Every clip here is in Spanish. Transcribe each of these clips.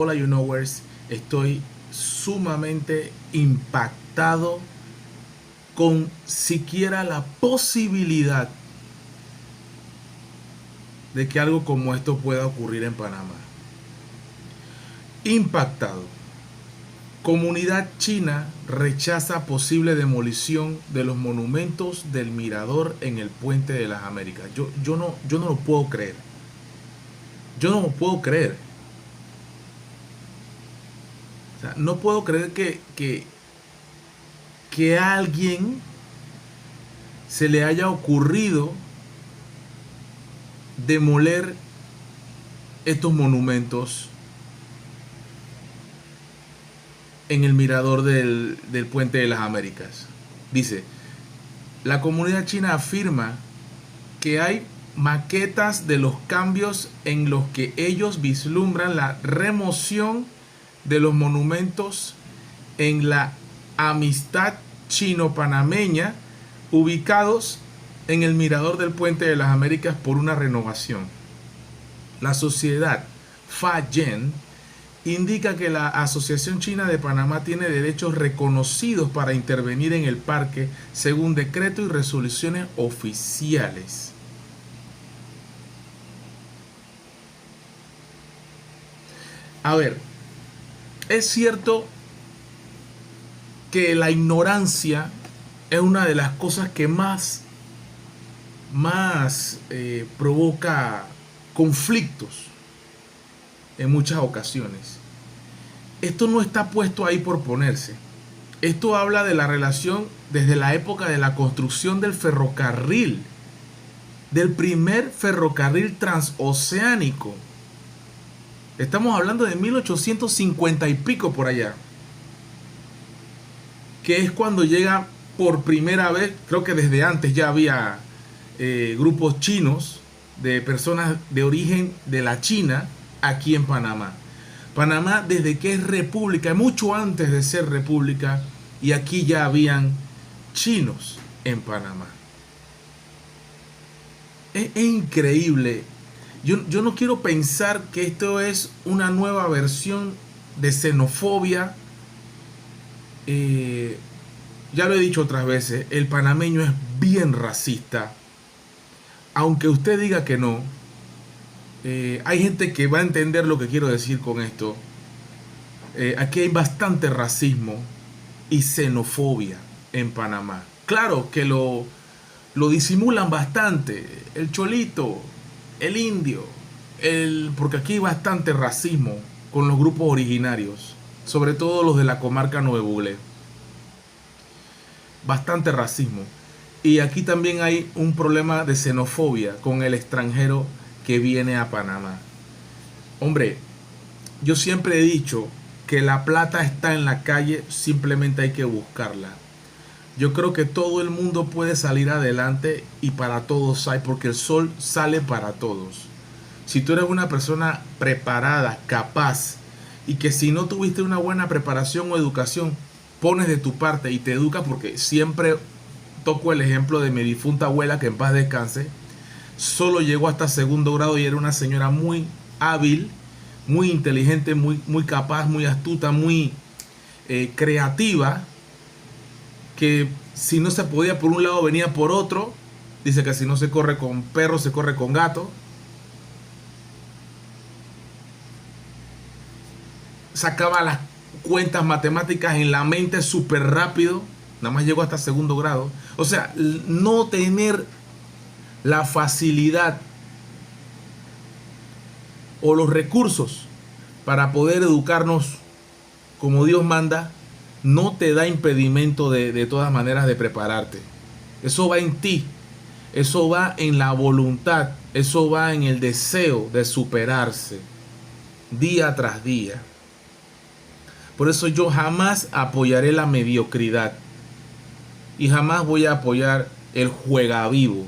Hola, you knowers, estoy sumamente impactado con siquiera la posibilidad de que algo como esto pueda ocurrir en Panamá. Impactado. Comunidad china rechaza posible demolición de los monumentos del Mirador en el Puente de las Américas. Yo no lo puedo creer. Yo no lo puedo creer. O sea, no puedo creer que a alguien se le haya ocurrido demoler estos monumentos en el mirador del Puente de las Américas. Dice, la comunidad china afirma que hay maquetas de los cambios en los que ellos vislumbran la remoción de los monumentos en la amistad chino-panameña ubicados en el mirador del Puente de las Américas por una renovación. La sociedad Fa-Yen indica que la Asociación China de Panamá tiene derechos reconocidos para intervenir en el parque según decreto y resoluciones oficiales. A ver, es cierto que la ignorancia es una de las cosas que más provoca conflictos en muchas ocasiones. Esto no está puesto ahí por ponerse. Esto habla de la relación desde la época de la construcción del ferrocarril, del primer ferrocarril transoceánico. Estamos hablando de 1850 y pico por allá, que es cuando llega por primera vez. Creo que desde antes ya había grupos chinos de personas de origen de la China aquí en Panamá. Panamá, desde que es república, mucho antes de ser república, y aquí ya habían chinos en Panamá. Es increíble. Yo no quiero pensar que esto es una nueva versión de xenofobia. Ya lo he dicho otras veces, el panameño es bien racista. Aunque usted diga que no, hay gente que va a entender lo que quiero decir con esto. Aquí hay bastante racismo y xenofobia en Panamá. Claro que lo disimulan bastante. El cholito, el indio, porque aquí hay bastante racismo con los grupos originarios, sobre todo los de la comarca Nuevo Buglé. Bastante racismo. Y aquí también hay un problema de xenofobia con el extranjero que viene a Panamá. Hombre, yo siempre he dicho que la plata está en la calle, simplemente hay que buscarla. Yo creo que todo el mundo puede salir adelante y para todos hay, porque el sol sale para todos. Si tú eres una persona preparada, capaz, y que si no tuviste una buena preparación o educación, pones de tu parte y te educas, porque siempre toco el ejemplo de mi difunta abuela, que en paz descanse. Solo llegó hasta segundo grado y era una señora muy hábil, muy inteligente, muy capaz, muy astuta, muy creativa, que si no se podía por un lado venía por otro. Dice que si no se corre con perro, se corre con gato. Sacaba las cuentas matemáticas en la mente súper rápido. Nada más llegó hasta segundo grado. O sea, no tener la facilidad o los recursos para poder educarnos como Dios manda, no te da impedimento de todas maneras de prepararte. Eso va en ti. Eso va en la voluntad. Eso va en el deseo de superarse día tras día. Por eso yo jamás apoyaré la mediocridad. Y jamás voy a apoyar el juega vivo.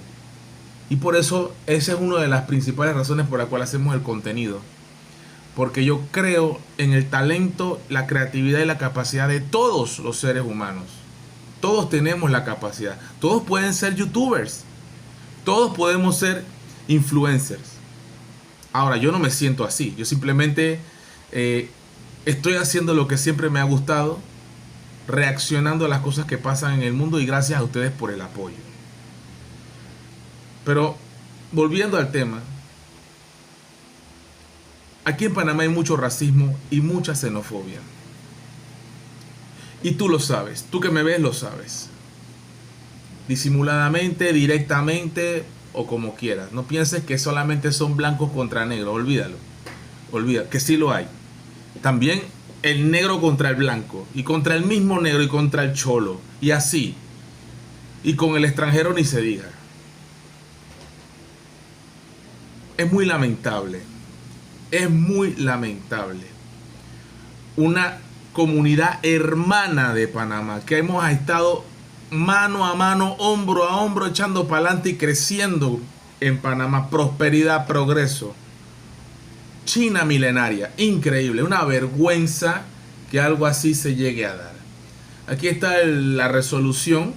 Y por eso esa es una de las principales razones por las cuales hacemos el contenido. Porque yo creo en el talento, la creatividad y la capacidad de todos los seres humanos. Todos tenemos la capacidad. Todos pueden ser youtubers. Todos podemos ser influencers. Ahora, yo no me siento así. Yo simplemente Estoy haciendo lo que siempre me ha gustado, reaccionando a las cosas que pasan en el mundo y gracias a ustedes por el apoyo. Pero volviendo al tema, aquí en Panamá hay mucho racismo y mucha xenofobia. Y tú lo sabes, tú que me ves lo sabes. Disimuladamente, directamente o como quieras. No pienses que solamente son blancos contra negros, olvídalo. Olvida que sí lo hay. También el negro contra el blanco, y contra el mismo negro y contra el cholo, y así. Y con el extranjero ni se diga. Es muy lamentable. Es muy lamentable. Una comunidad hermana de Panamá, que hemos estado mano a mano, hombro a hombro, echando para adelante y creciendo en Panamá. Prosperidad, progreso. China milenaria, increíble, una vergüenza que algo así se llegue a dar. Aquí está la resolución.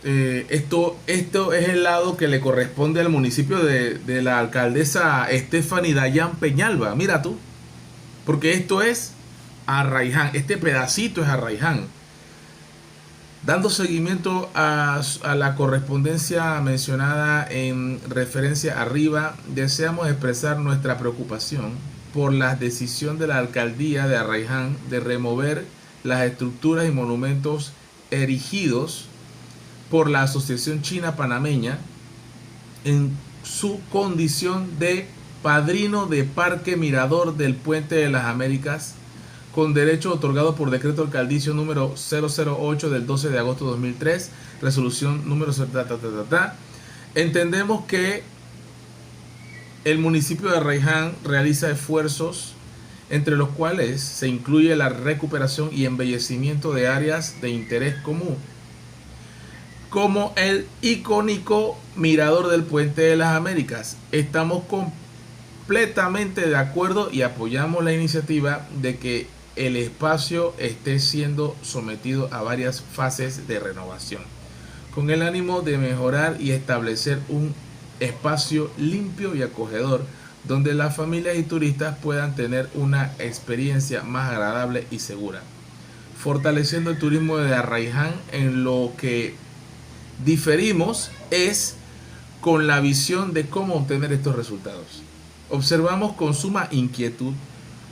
Esto es el lado que le corresponde al municipio de la alcaldesa Stephanie Dayan Peñalba. Mira tú, porque esto es Arraiján, este pedacito es Arraiján. Dando seguimiento a la correspondencia mencionada en referencia arriba, deseamos expresar nuestra preocupación por la decisión de la alcaldía de Arraiján de remover las estructuras y monumentos erigidos por la Asociación China Panameña en su condición de padrino de Parque Mirador del Puente de las Américas, con derecho otorgado por decreto alcaldicio número 008 del 12 de agosto de 2003, resolución número... Entendemos que el municipio de Arraiján realiza esfuerzos entre los cuales se incluye la recuperación y embellecimiento de áreas de interés común, como el icónico Mirador del Puente de las Américas. Estamos completamente de acuerdo y apoyamos la iniciativa de que el espacio esté siendo sometido a varias fases de renovación, con el ánimo de mejorar y establecer un espacio limpio y acogedor donde las familias y turistas puedan tener una experiencia más agradable y segura, fortaleciendo el turismo de Arraiján. En lo que diferimos es con la visión de cómo obtener estos resultados. Observamos con suma inquietud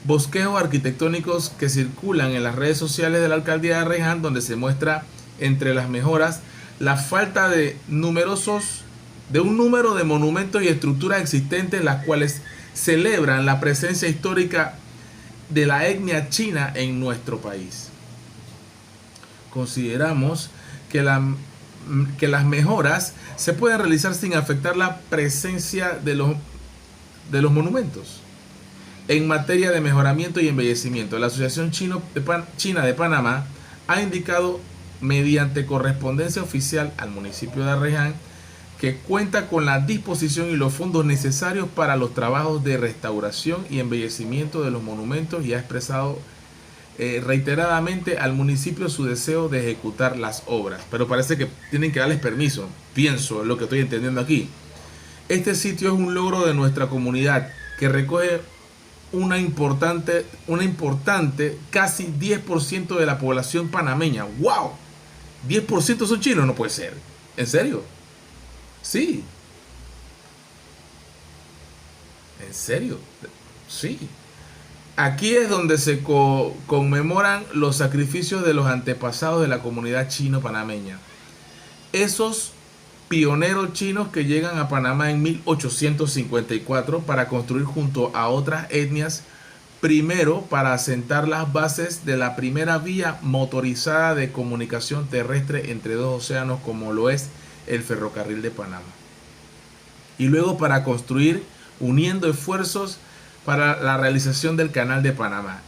bosquejos arquitectónicos que circulan en las redes sociales de la alcaldía de Arraiján, donde se muestra entre las mejoras la falta de un número de monumentos y estructuras existentes, las cuales celebran la presencia histórica de la etnia china en nuestro país. Consideramos que las mejoras se pueden realizar sin afectar la presencia de los monumentos. En materia de mejoramiento y embellecimiento, la Asociación China de Panamá ha indicado mediante correspondencia oficial al municipio de Arraiján que cuenta con la disposición y los fondos necesarios para los trabajos de restauración y embellecimiento de los monumentos, y ha expresado reiteradamente al municipio su deseo de ejecutar las obras. Pero parece que tienen que darles permiso, pienso, es lo que estoy entendiendo aquí. Este sitio es un logro de nuestra comunidad que recoge una importante casi 10% de la población panameña. ¡Wow! 10% son chinos, no puede ser. ¿En serio? Sí. ¿En serio? Sí. Aquí es donde se conmemoran los sacrificios de los antepasados de la comunidad chino-panameña. Esos pioneros chinos que llegan a Panamá en 1854 para construir junto a otras etnias, primero para asentar las bases de la primera vía motorizada de comunicación terrestre entre dos océanos, como lo es el ferrocarril de Panamá, y luego para construir, uniendo esfuerzos, para la realización del canal de Panamá.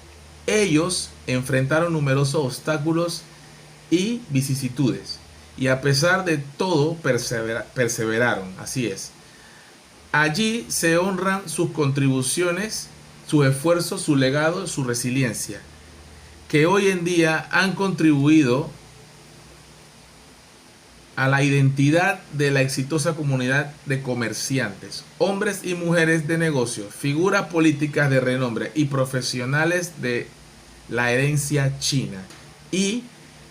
Ellos enfrentaron numerosos obstáculos y vicisitudes, y a pesar de todo perseveraron. Así es. Allí se honran sus contribuciones, su esfuerzo, su legado, su resiliencia, que hoy en día han contribuido a la identidad de la exitosa comunidad de comerciantes, hombres y mujeres de negocios, figuras políticas de renombre y profesionales de la herencia china y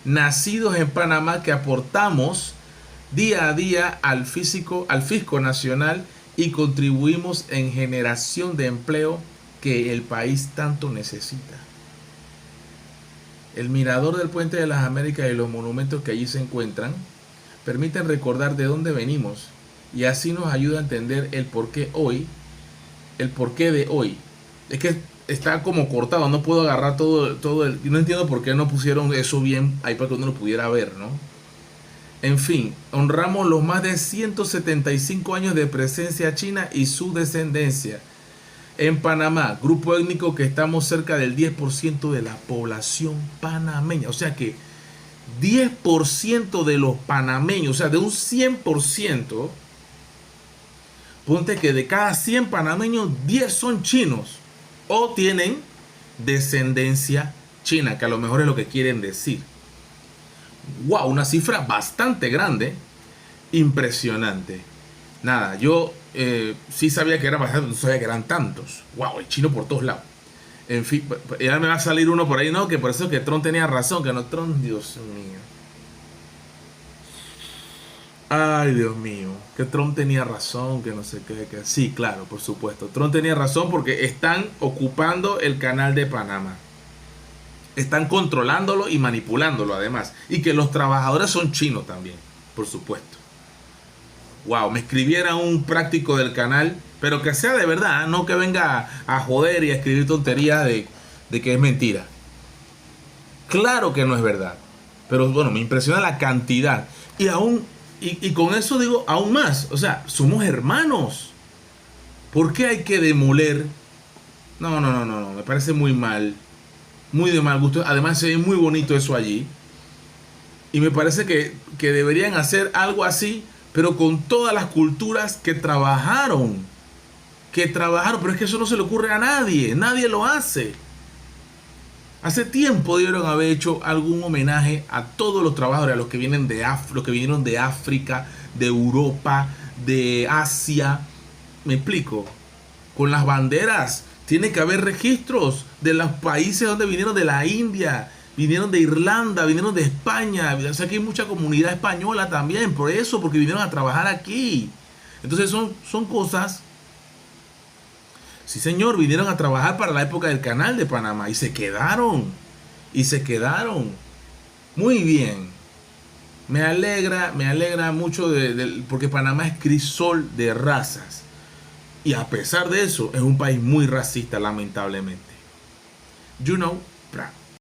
nacidos en Panamá que aportamos día a día al fisco nacional y contribuimos en generación de empleo que el país tanto necesita. El mirador del Puente de las Américas y los monumentos que allí se encuentran permiten recordar de dónde venimos y así nos ayuda a entender el porqué de hoy. Es que está como cortado, no puedo agarrar no entiendo por qué no pusieron eso bien ahí para que uno lo pudiera ver, ¿no? En fin, honramos los más de 175 años de presencia china y su descendencia en Panamá, grupo étnico que estamos cerca del 10% de la población panameña. O sea que 10% de los panameños, o sea, de un 100%, ponte que de cada 100 panameños, 10 son chinos o tienen descendencia china, que a lo mejor es lo que quieren decir. Wow, una cifra bastante grande, impresionante. Nada, yo sí sabía que eran bastantes, no sabía que eran tantos. Wow, el chino por todos lados. En fin, ya me va a salir uno por ahí, no, que por eso que Trump tenía razón, que no, Trump, Dios mío. Ay, Dios mío, que Trump tenía razón, que no sé qué, que sí, claro, por supuesto. Trump tenía razón porque están ocupando el canal de Panamá. Están controlándolo y manipulándolo además. Y que los trabajadores son chinos también, por supuesto. Wow, me escribiera un práctico del canal, pero que sea de verdad, no que venga a joder y a escribir tonterías de que es mentira. Claro que no es verdad, pero bueno, me impresiona la cantidad. Y con eso digo aún más, o sea, somos hermanos. ¿Por qué hay que demoler? No, me parece muy mal, muy de mal gusto. Además se ve muy bonito eso allí. Y me parece que deberían hacer algo así, pero con todas las culturas que trabajaron, pero es que eso no se le ocurre a nadie lo hace. Hace tiempo debieron haber hecho algún homenaje a todos los trabajadores, a los que vienen los que vinieron de África, de Europa, de Asia. Me explico. Con las banderas tiene que haber registros de los países donde vinieron, de la India, vinieron de Irlanda, vinieron de España. O sea, que hay mucha comunidad española también, por eso, porque vinieron a trabajar aquí. Entonces son cosas. Sí, señor, vinieron a trabajar para la época del canal de Panamá y se quedaron. Muy bien. Me alegra mucho porque Panamá es crisol de razas. Y a pesar de eso, es un país muy racista, lamentablemente. You know,